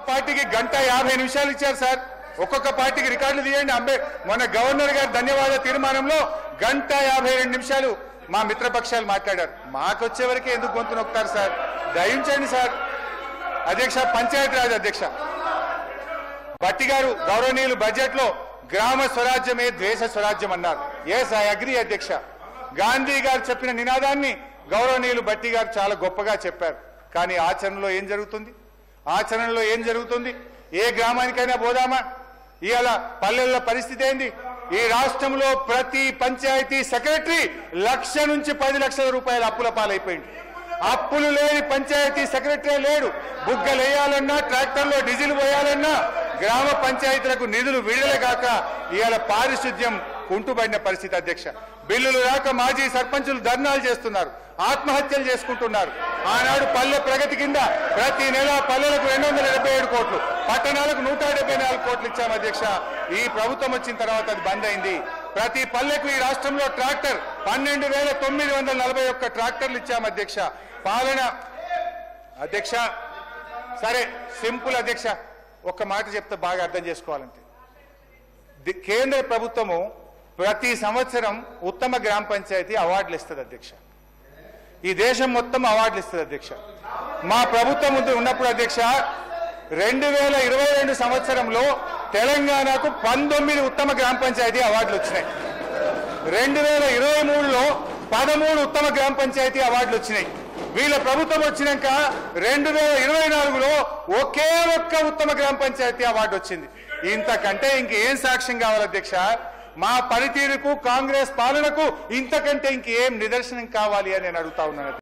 పార్టీకి గంట 50 నిమిషాలు ఇచ్చారు సార్. ఒక్కొక్క పార్టీకి రికార్డులు తీయండి. మన గవర్నర్ గారి ధన్యవాద తీర్మానంలో గంట 52 నిమిషాలు మా మిత్రపక్షాలు మాట్లాడారు. మాకొచ్చే వరకే ఎందుకు గొంతు నొక్కుతారు సార్? దయించండి సార్. అధ్యక్ష, పంచాయతీరాజ్ అధ్యక్ష భట్టి గారు గౌరవనీయులు బడ్జెట్ లో గ్రామ స్వరాజ్యమే దేశ స్వరాజ్యం అన్నారు. ఎస్, ఐ అగ్రీ అధ్యక్ష. గాంధీ గారు చెప్పిన నినాదాన్ని గౌరవనీయులు భట్టి గారు చాలా గొప్పగా చెప్పారు. కానీ ఆచరణలో ఏం జరుగుతుంది? ఏ గ్రామానికైనా పోదామా? ఇవాళ పల్లెల పరిస్థితి ఏంది? ఈ రాష్ట్రంలో ప్రతి పంచాయతీ సెక్రటరీ 1,00,000 నుంచి 10 లక్షల రూపాయల అప్పుల పాలైపోయింది. అప్పులు లేని పంచాయతీ సెక్రటరీ లేడు. బుగ్గలు వేయాలన్నా, ట్రాక్టర్లో డీజిల్ పోయాలన్నా గ్రామ పంచాయతీలకు నిధులు విడుదల కాక ఇవాళ పారిశుద్ధ్యం కుంటుబడిన పరిస్థితి అధ్యక్ష. బిల్లులు రాక మాజీ సర్పంచులు ధర్నాలు చేస్తున్నారు, ఆత్మహత్యలు చేసుకుంటున్నారు. ఆనాడు పల్లె ప్రగతి కింద ప్రతి నెల పల్లెలకు 277 కోట్లు, పట్టణాలకు 174 కోట్లు ఇచ్చాం అధ్యక్ష. ఈ ప్రభుత్వం వచ్చిన తర్వాత అది బంద్ అయింది. ప్రతి పల్లెకు ఈ రాష్ట్రంలో ట్రాక్టర్ 12,941 ట్రాక్టర్లు ఇచ్చాం అధ్యక్ష. పాలన అధ్యక్ష, సరే సింపుల్ అధ్యక్ష, ఒక్క మాట చెప్తే బాగా అర్థం చేసుకోవాలంటే, కేంద్ర ప్రభుత్వము ప్రతి సంవత్సరం ఉత్తమ గ్రామ పంచాయతీ అవార్డులు ఇస్తుంది అధ్యక్ష. ఈ దేశం మొత్తం అవార్డులు ఇస్తుంది అధ్యక్ష. మా ప్రభుత్వం ఉన్నప్పుడు అధ్యక్ష 2022 సంవత్సరంలో తెలంగాణకు 19 ఉత్తమ గ్రామ పంచాయతీ అవార్డులు వచ్చినాయి. 2023లో 13 ఉత్తమ గ్రామ పంచాయతీ అవార్డులు వచ్చినాయి. వీళ్ళ ప్రభుత్వం వచ్చినాక 2024లో ఒకే ఒక్క ఉత్తమ గ్రామ పంచాయతీ అవార్డు వచ్చింది. ఇంతకంటే ఇంకేం సాక్ష్యం కావాలి అధ్యక్ష? మా పనితీరుకు, కాంగ్రెస్ పాలనకు ఇంతకంటే ఇంకేం నిదర్శనం కావాలి అని నేను అడుగుతా ఉన్నాను.